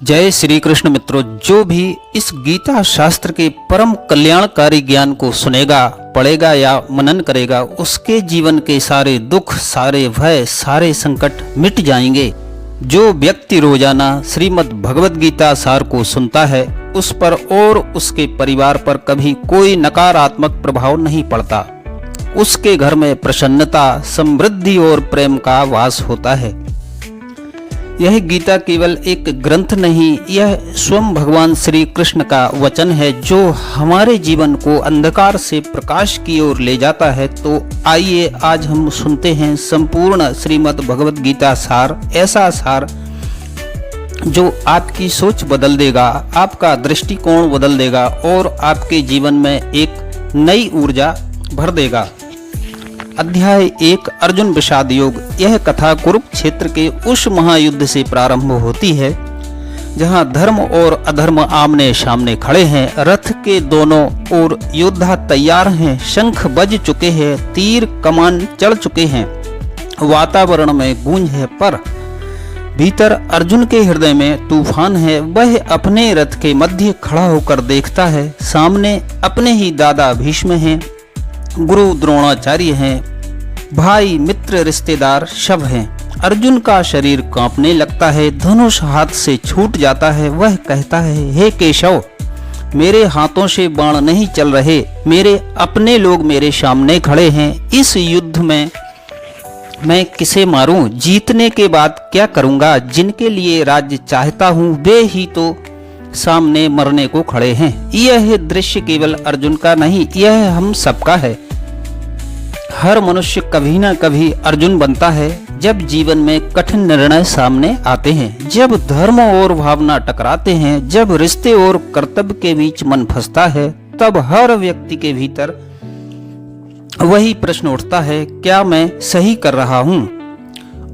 जय श्री कृष्ण मित्रों, जो भी इस गीता शास्त्र के परम कल्याणकारी ज्ञान को सुनेगा, पढ़ेगा या मनन करेगा, उसके जीवन के सारे दुख, सारे भय, सारे संकट मिट जाएंगे। जो व्यक्ति रोजाना श्रीमद् भगवद गीता सार को सुनता है, उस पर और उसके परिवार पर कभी कोई नकारात्मक प्रभाव नहीं पड़ता। उसके घर में प्रसन्नता, समृद्धि और प्रेम का वास होता है। यह गीता केवल एक ग्रंथ नहीं, यह स्वयं भगवान श्री कृष्ण का वचन है, जो हमारे जीवन को अंधकार से प्रकाश की ओर ले जाता है। तो आइए आज हम सुनते हैं संपूर्ण श्रीमद् भगवद गीता सार, ऐसा सार जो आपकी सोच बदल देगा, आपका दृष्टिकोण बदल देगा और आपके जीवन में एक नई ऊर्जा भर देगा। अध्याय 1 अर्जुन विषाद योग। यह कथा कुरुक्षेत्र के उस महायुद्ध से प्रारंभ होती है जहां धर्म और अधर्म आमने सामने खड़े हैं। रथ के दोनों ओर योद्धा तैयार हैं, शंख बज चुके हैं, तीर कमान चढ़ चुके हैं, वातावरण में गूंज है, पर भीतर अर्जुन के हृदय में तूफान है। वह अपने रथ के मध्य खड़ा होकर देखता है, सामने अपने ही दादा भीष्म हैं, गुरु द्रोणाचार्य हैं, भाई मित्र रिश्तेदार सब हैं। अर्जुन का शरीर कांपने लगता है, धनुष हाथ से छूट जाता है। वह कहता है, हे केशव, मेरे हाथों से बाण नहीं चल रहे, मेरे अपने लोग मेरे सामने खड़े हैं। इस युद्ध में मैं किसे मारूं? जीतने के बाद क्या करूंगा? जिनके लिए राज्य चाहता हूं, वे ही तो सामने मरने को खड़े हैं। यह दृश्य केवल अर्जुन का नहीं, यह हम सबका है। हर मनुष्य कभी न कभी अर्जुन बनता है। जब जीवन में कठिन निर्णय सामने आते हैं, जब धर्म और भावना टकराते हैं, जब रिश्ते और कर्तव्य के बीच मन फंसता है, तब हर व्यक्ति के भीतर वही प्रश्न उठता है, क्या मैं सही कर रहा हूं?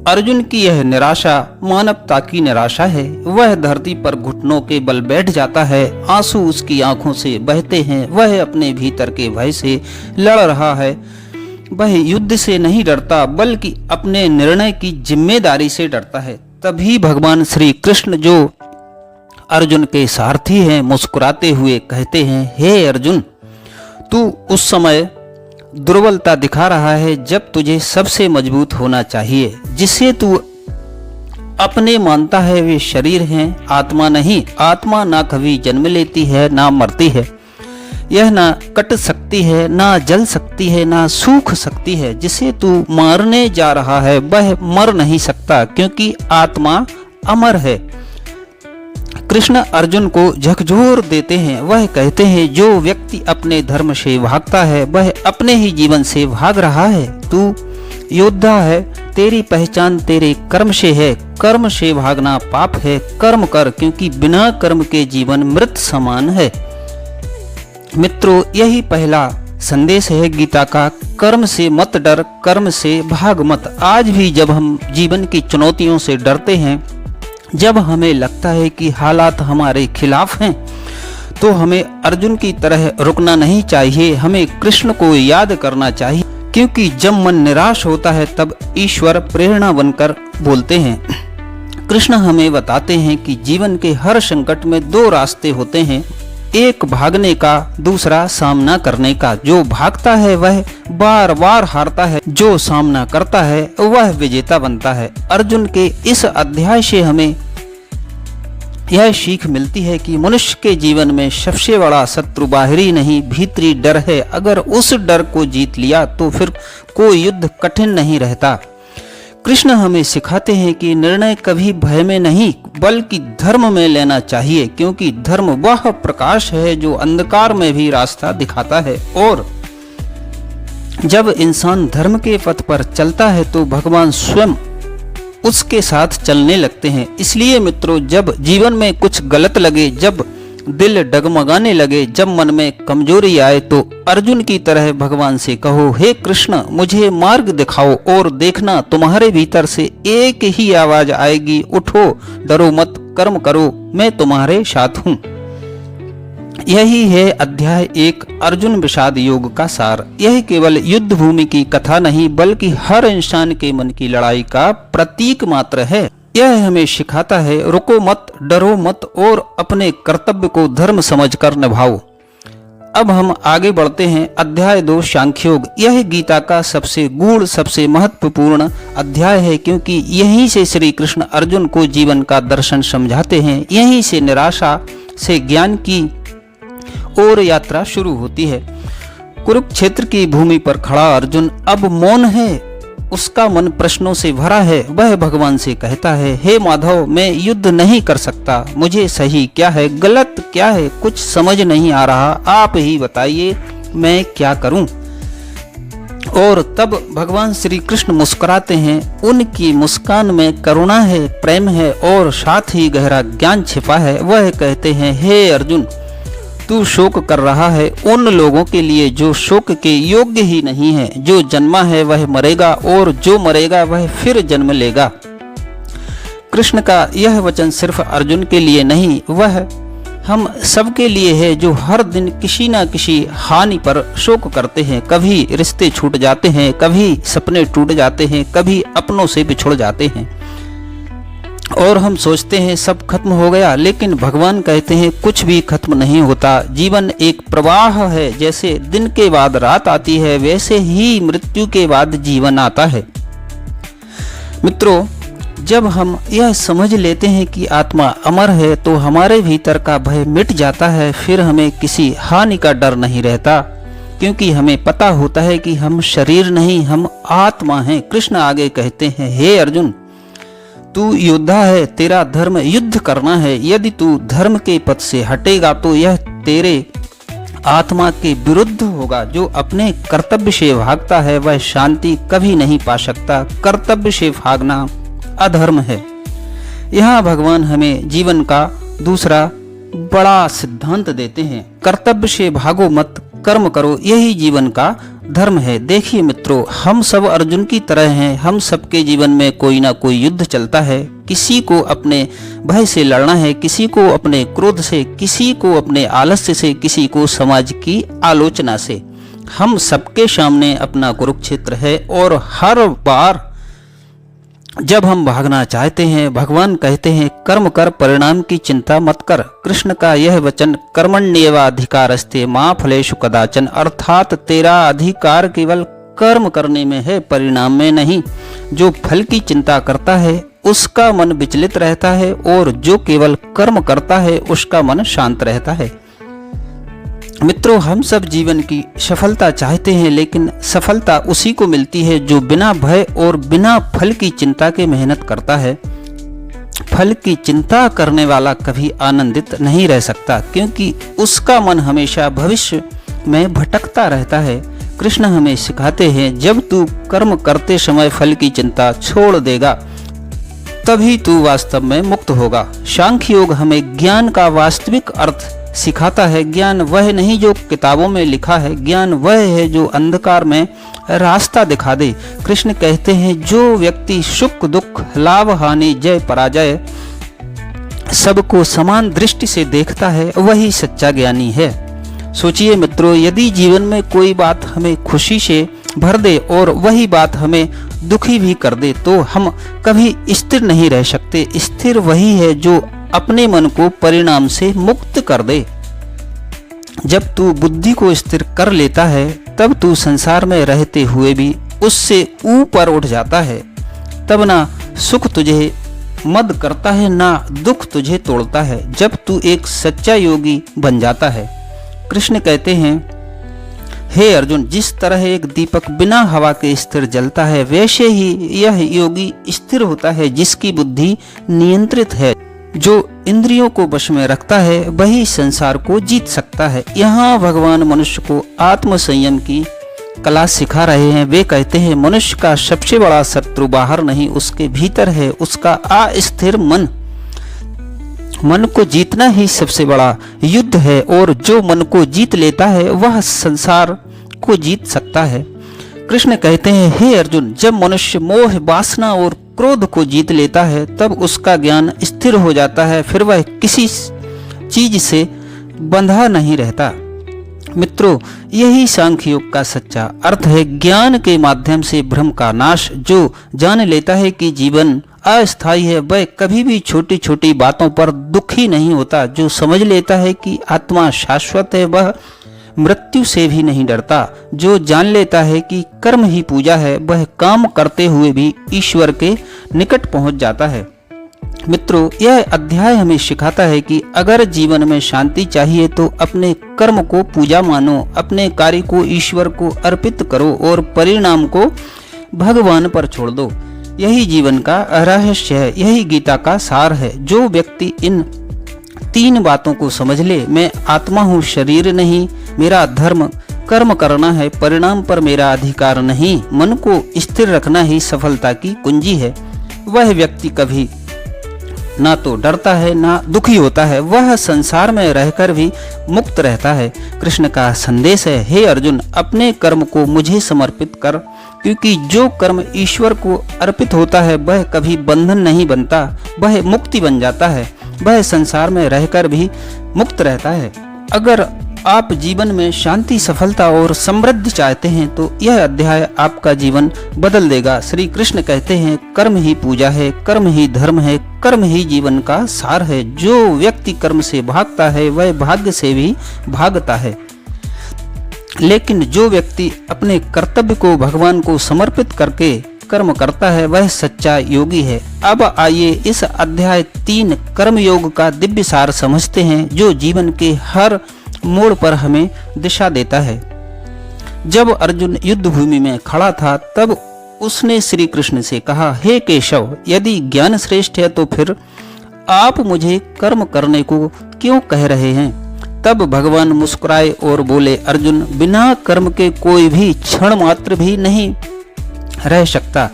अर्जुन की यह निराशा मानवता की निराशा है। वह धरती पर घुटनों के बल बैठ जाता है, आंसू उसकी आंखों से बहते हैं। वह अपने भीतर के भय से लड़ रहा है। वह युद्ध से नहीं डरता, बल्कि अपने निर्णय की जिम्मेदारी से डरता है। तभी भगवान श्री कृष्ण, जो अर्जुन के सारथी हैं, मुस्कुराते हुए कहते हैं, हे अर्जुन, तू उस समय दुर्बलता दिखा रहा है जब तुझे सबसे मजबूत होना चाहिए। जिसे तू अपने मानता है वे शरीर हैं, आत्मा नहीं। आत्मा ना कभी जन्म लेती है, ना मरती है। यह ना कट सकती है, ना जल सकती है, ना सूख सकती है। जिसे तू मारने जा रहा है वह मर नहीं सकता, क्योंकि आत्मा अमर है। कृष्ण अर्जुन को झकझोर देते हैं। वह कहते हैं, जो व्यक्ति अपने धर्म से भागता है वह अपने ही जीवन से भाग रहा है। तू योद्धा है, तेरी पहचान तेरे कर्म से है। कर्म से भागना पाप है। कर्म कर, क्योंकि बिना कर्म के जीवन मृत समान है। मित्रों, यही पहला संदेश है गीता का। कर्म से मत डर, कर्म से भाग मत। आज भी जब हम जीवन की चुनौतियों से डरते हैं, जब हमें लगता है कि हालात हमारे खिलाफ हैं, तो हमें अर्जुन की तरह रुकना नहीं चाहिए। हमें कृष्ण को याद करना चाहिए, क्योंकि जब मन निराश होता है तब ईश्वर प्रेरणा बनकर बोलते हैं। कृष्ण हमें बताते हैं कि जीवन के हर संकट में दो रास्ते होते हैं, एक भागने का, दूसरा सामना करने का। जो भागता है वह बार बार हारता है, जो सामना करता है वह विजेता बनता है। अर्जुन के इस अध्याय से हमें यह सीख मिलती है कि मनुष्य के जीवन में सबसे बड़ा शत्रु बाहरी नहीं, भीतरी डर है। अगर उस डर को जीत लिया तो फिर कोई युद्ध कठिन नहीं रहता। कृष्ण हमें सिखाते हैं कि निर्णय कभी भय में नहीं, बल्कि धर्म में लेना चाहिए, क्योंकि धर्म वह प्रकाश है जो अंधकार में भी रास्ता दिखाता है। और जब इंसान धर्म के पथ पर चलता है तो भगवान स्वयं उसके साथ चलने लगते हैं। इसलिए मित्रों, जब जीवन में कुछ गलत लगे, जब दिल डगमगाने लगे, जब मन में कमजोरी आए, तो अर्जुन की तरह भगवान से कहो, हे कृष्ण, मुझे मार्ग दिखाओ। और देखना, तुम्हारे भीतर से एक ही आवाज आएगी, उठो, डरो मत, कर्म करो, मैं तुम्हारे साथ हूँ। यही है अध्याय 1 अर्जुन विषाद योग का सार। यह केवल युद्ध भूमि की कथा नहीं, बल्कि हर इंसान के मन की लड़ाई का प्रतीक मात्र है। यह हमें सिखाता है रुको मत, डरो मत और अपने कर्तव्य को धर्म समझकर निभाओ। अब हम आगे बढ़ते हैं। अध्याय 2 सांख्योग। यह गीता का सबसे गूढ़, सबसे महत्वपूर्ण अध्याय है, क्योंकि यहीं से श्री कृष्ण अर्जुन को जीवन का दर्शन समझाते हैं। यहीं से निराशा से ज्ञान की ओर यात्रा शुरू होती है। कुरुक्षेत्र की भूमि पर खड़ा अर्जुन अब मौन है। उसका मन प्रश्नों से भरा है। वह भगवान से कहता है, हे माधव, मैं युद्ध नहीं कर सकता। मुझे सही क्या है, गलत क्या है, कुछ समझ नहीं आ रहा। आप ही बताइए, मैं क्या करूं? और तब भगवान श्री कृष्ण मुस्कुराते हैं। उनकी मुस्कान में करुणा है, प्रेम है और साथ ही गहरा ज्ञान छिपा है। वह कहते हैं, हे अर्जुन, तू शोक कर रहा है उन लोगों के लिए जो शोक के योग्य ही नहीं है। जो जन्मा है वह मरेगा और जो मरेगा वह फिर जन्म लेगा। कृष्ण का यह वचन सिर्फ अर्जुन के लिए नहीं, वह हम सब के लिए है, जो हर दिन किसी न किसी हानि पर शोक करते हैं। कभी रिश्ते छूट जाते हैं, कभी सपने टूट जाते हैं, कभी अपनों से बिछुड़ जाते हैं और हम सोचते हैं सब खत्म हो गया। लेकिन भगवान कहते हैं कुछ भी खत्म नहीं होता। जीवन एक प्रवाह है। जैसे दिन के बाद रात आती है, वैसे ही मृत्यु के बाद जीवन आता है। मित्रों, जब हम यह समझ लेते हैं कि आत्मा अमर है तो हमारे भीतर का भय मिट जाता है। फिर हमें किसी हानि का डर नहीं रहता, क्योंकि हमें पता होता है कि हम शरीर नहीं, हम आत्मा हैं। कृष्ण आगे कहते हैं, हे अर्जुन, तू योद्धा है, तेरा धर्म युद्ध करना है। यदि तू धर्म के पथ से हटेगा तो यह तेरे आत्मा के विरुद्ध होगा। जो अपने कर्तव्य से भागता है वह शांति कभी नहीं पा सकता। कर्तव्य से भागना अधर्म है। यहाँ भगवान हमें जीवन का दूसरा बड़ा सिद्धांत देते हैं। कर्तव्य से भागो मत, कर्म करो, यही जीवन का धर्म है। देखिए मित्रों, हम सब अर्जुन की तरह हैं। हम सबके जीवन में कोई ना कोई युद्ध चलता है। किसी को अपने भय से लड़ना है, किसी को अपने क्रोध से, किसी को अपने आलस्य से, किसी को समाज की आलोचना से। हम सबके सामने अपना कुरुक्षेत्र है और हर बार जब हम भागना चाहते हैं, भगवान कहते हैं कर्म कर, परिणाम की चिंता मत कर। कृष्ण का यह वचन कर्मण्येवाधिकारस्ते मा फलेषु कदाचन, अर्थात तेरा अधिकार केवल कर्म करने में है, परिणाम में नहीं। जो फल की चिंता करता है उसका मन विचलित रहता है और जो केवल कर्म करता है उसका मन शांत रहता है। मित्रों, हम सब जीवन की सफलता चाहते हैं, लेकिन सफलता उसी को मिलती है जो बिना भय और बिना फल की चिंता के मेहनत करता है। फल की चिंता करने वाला कभी आनंदित नहीं रह सकता, क्योंकि उसका मन हमेशा भविष्य में भटकता रहता है। कृष्ण हमें सिखाते हैं, जब तू कर्म करते समय फल की चिंता छोड़ देगा तभी तू वास्तव में मुक्त होगा। सांख्य योग हमें ज्ञान का वास्तविक अर्थ सिखाता है। ज्ञान वह नहीं जो किताबों में लिखा है, ज्ञान वह है जो अंधकार में रास्ता दिखा दे। कृष्ण कहते हैं, जो व्यक्ति सुख दुख, लाभ हानि, जय पराजय सबको समान दृष्टि से देखता है वही सच्चा ज्ञानी है। सोचिए मित्रों, यदि जीवन में कोई बात हमें खुशी से भर दे और वही बात हमें दुखी भी कर दे तो हम कभी स्थिर नहीं रह सकते। स्थिर वही है जो अपने मन को परिणाम से मुक्त कर दे। जब तू बुद्धि को स्थिर कर लेता है तब तू संसार में रहते हुए भी उससे ऊपर उठ जाता है। तब ना सुख तुझे मद करता है, ना दुख तुझे तोड़ता है। जब तू एक सच्चा योगी बन जाता है। कृष्ण कहते हैं, हे अर्जुन, जिस तरह एक दीपक बिना हवा के स्थिर जलता है, वैसे ही यह योगी स्थिर होता है जिसकी बुद्धि नियंत्रित है। जो इंद्रियों को वश में रखता है वही संसार को जीत सकता है। यहाँ भगवान मनुष्य को आत्म संयम की कला सिखा रहे हैं। वे कहते हैं, मनुष्य का सबसे बड़ा शत्रु बाहर नहीं, उसके भीतर है, उसका अस्थिर मन। मन को जीतना ही सबसे बड़ा युद्ध है और जो मन को जीत लेता है वह संसार को जीत सकता है। कृष्ण कहते हैं, हे अर्जुन, जब मनुष्य मोह, वासना और क्रोध को जीत लेता है तब उसका ज्ञान स्थिर हो जाता है। फिर वह किसी चीज से बंधा नहीं रहता। मित्रों, मित्रों, यही सांख्य योग का सच्चा अर्थ है। ज्ञान के माध्यम से भ्रम का नाश। जो जान लेता है कि जीवन अस्थायी है, वह कभी भी छोटी छोटी बातों पर दुखी नहीं होता। जो समझ लेता है कि आत्मा शाश्वत है, वह मृत्यु से भी नहीं डरता। जो जान लेता है कि कर्म ही पूजा है, वह काम करते हुए भी ईश्वर के निकट पहुंच जाता है। मित्रों, यह अध्याय हमें सिखाता है कि अगर जीवन में शांति चाहिए तो अपने कर्म को पूजा मानो, अपने कार्य को ईश्वर को अर्पित करो और परिणाम को भगवान पर छोड़ दो। यही जीवन का रहस्य है, यही गीता का सार है। जो व्यक्ति इन 3 बातों को समझ ले, मैं आत्मा हूँ, शरीर नहीं, मेरा धर्म कर्म करना है, परिणाम पर मेरा अधिकार नहीं, मन को स्थिर रखना ही सफलता की कुंजी है, वह व्यक्ति कभी ना तो डरता है ना दुखी होता है। वह संसार में रहकर भी मुक्त रहता है। कृष्ण का संदेश है, हे अर्जुन, अपने कर्म को मुझे समर्पित कर, क्योंकि जो कर्म ईश्वर को अर्पित होता है वह कभी बंधन नहीं बनता, वह मुक्ति बन जाता है। वह संसार में रहकर भी मुक्त रहता है। अगर आप जीवन में शांति, सफलता और समृद्धि चाहते हैं तो यह अध्याय आपका जीवन बदल देगा। श्री कृष्ण कहते हैं, कर्म ही पूजा है, कर्म ही धर्म है, कर्म ही जीवन का सार है। जो व्यक्ति कर्म से भागता है वह भाग्य से भी भागता है, लेकिन जो व्यक्ति अपने कर्तव्य को भगवान को समर्पित करके कर्म करता है वह सच्चा योगी है। अब आइए इस अध्याय 3 कर्म योग का दिव्य सार समझते हैं, जो जीवन के हर मोड़ पर हमें दिशा देता है। जब अर्जुन युद्ध भूमि में खड़ा था तब उसने श्री कृष्ण से कहा, हे केशव, यदि ज्ञान श्रेष्ठ है तो फिर आप मुझे कर्म करने को क्यों कह रहे हैं? तब भगवान मुस्कुराए और बोले, अर्जुन, बिना कर्म के कोई भी क्षण मात्र भी नहीं रह सकता।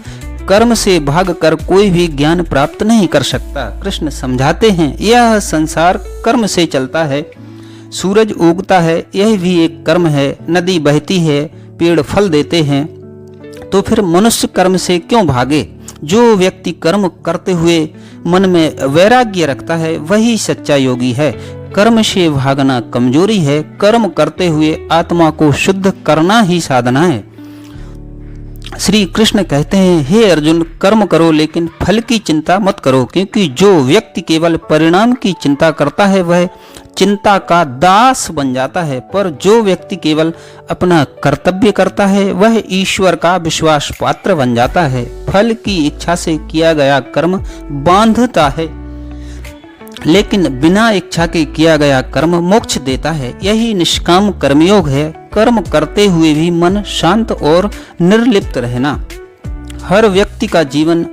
कर्म से भागकर कोई भी ज्ञान प्राप्त नहीं कर सकता। कृष्ण समझाते हैं, यह संसार कर्म से चलता है। सूरज उगता है, यह भी एक कर्म है। नदी बहती है, पेड़ फल देते हैं, तो फिर मनुष्य कर्म से क्यों भागे? जो व्यक्ति कर्म करते हुए मन में वैराग्य रखता है वही सच्चा योगी है। कर्म से भागना कमजोरी है। कर्म करते हुए आत्मा को शुद्ध करना ही साधना है। श्री कृष्ण कहते हैं, हे अर्जुन, कर्म करो लेकिन फल की चिंता मत करो, क्योंकि जो व्यक्ति केवल परिणाम की चिंता करता है वह चिंता का दास बन जाता है, पर जो व्यक्ति केवल अपना कर्तव्य करता है वह ईश्वर का विश्वास पात्र बन जाता है। फल की इच्छा से किया गया कर्म बांधता है, लेकिन बिना इच्छा के किया गया कर्म मोक्ष देता है। यही निष्काम कर्मयोग है। कर्म करते हुए भी मन शांत और निर्लिप्त रहना। हर व्यक्ति का जीवन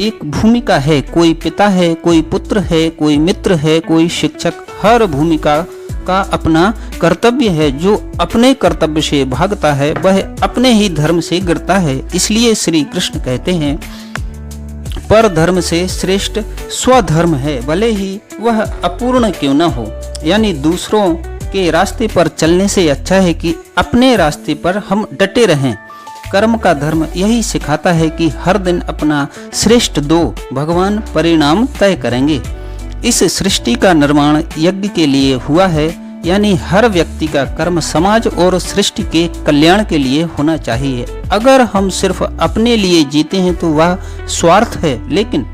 एक भूमिका है। कोई पिता है, कोई पुत्र है, कोई मित्र है, कोई शिक्षक। हर भूमिका का अपना कर्तव्य है। जो अपने कर्तव्य से भागता है वह अपने ही धर्म से गिरता है। इसलिए श्री कृष्ण कहते हैं, पर धर्म से श्रेष्ठ स्वधर्म है, भले ही वह अपूर्ण क्यों न हो। यानी दूसरों के रास्ते पर चलने से अच्छा है कि अपने रास्ते पर हम डटे रहें। कर्म का धर्म यही सिखाता है कि हर दिन अपना श्रेष्ठ दो, भगवान परिणाम तय करेंगे। इस सृष्टि का निर्माण यज्ञ के लिए हुआ है, यानी हर व्यक्ति का कर्म समाज और सृष्टि के कल्याण के लिए होना चाहिए। अगर हम सिर्फ अपने लिए जीते हैं तो वह स्वार्थ है, लेकिन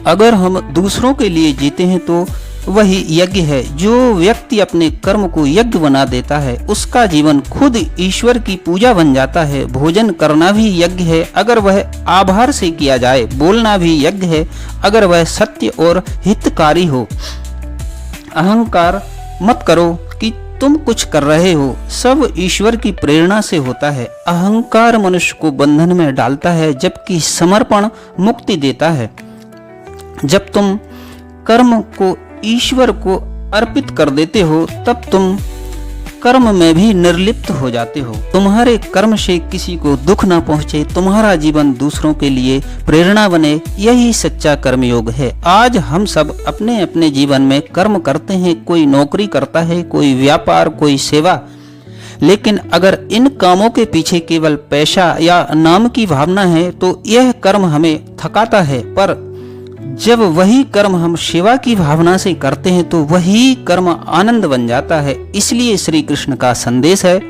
अगर हम दूसरों के लिए जीते हैं तो वही यज्ञ है। जो व्यक्ति अपने कर्म को यज्ञ बना देता है उसका जीवन खुद ईश्वर की पूजा बन जाता है। भोजन करना भी यज्ञ है अगर वह आभार से किया जाए। बोलना भी यज्ञ है अगर वह सत्य और हितकारी हो। अहंकार मत करो कि तुम कुछ कर रहे हो, सब ईश्वर की प्रेरणा से होता है। अहंकार मनुष्य को बंधन में डालता है, जबकि समर्पण मुक्ति देता है। जब तुम कर्म को ईश्वर को अर्पित कर देते हो तब तुम कर्म में भी निर्लिप्त हो जाते हो। तुम्हारे कर्म से किसी को दुख ना पहुंचे, तुम्हारा जीवन दूसरों के लिए प्रेरणा बने, यही सच्चा कर्मयोग है। आज हम सब अपने अपने जीवन में कर्म करते हैं। कोई नौकरी करता है, कोई व्यापार, कोई सेवा। लेकिन अगर इन कामों के पीछे केवल पैसा या नाम की भावना है तो यह कर्म हमें थकाता है। पर जब वही कर्म हम सेवा की भावना से करते हैं तो वही कर्म आनंद बन जाता है। इसलिए श्री कृष्ण का संदेश है,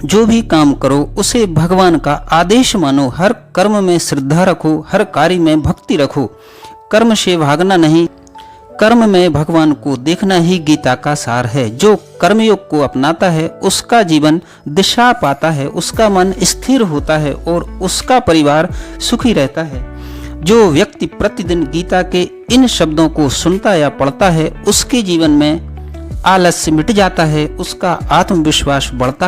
जो भी काम करो उसे भगवान का आदेश मानो, हर कर्म में श्रद्धा रखो, हर कार्य में भक्ति रखो, कर्म से भागना नहीं, कर्म में भगवान को देखना ही गीता का सार है। जो कर्मयोग को अपनाता है उसका जीवन दिशा पाता है, उसका मन स्थिर होता है और उसका परिवार सुखी रहता है। जो व्यक्ति प्रतिदिन गीता के इन शब्दों को सुनता या पढ़ता है उसके जीवन में आलस्य मिट जाता है, उसका आत्मविश्वास बढ़ता है।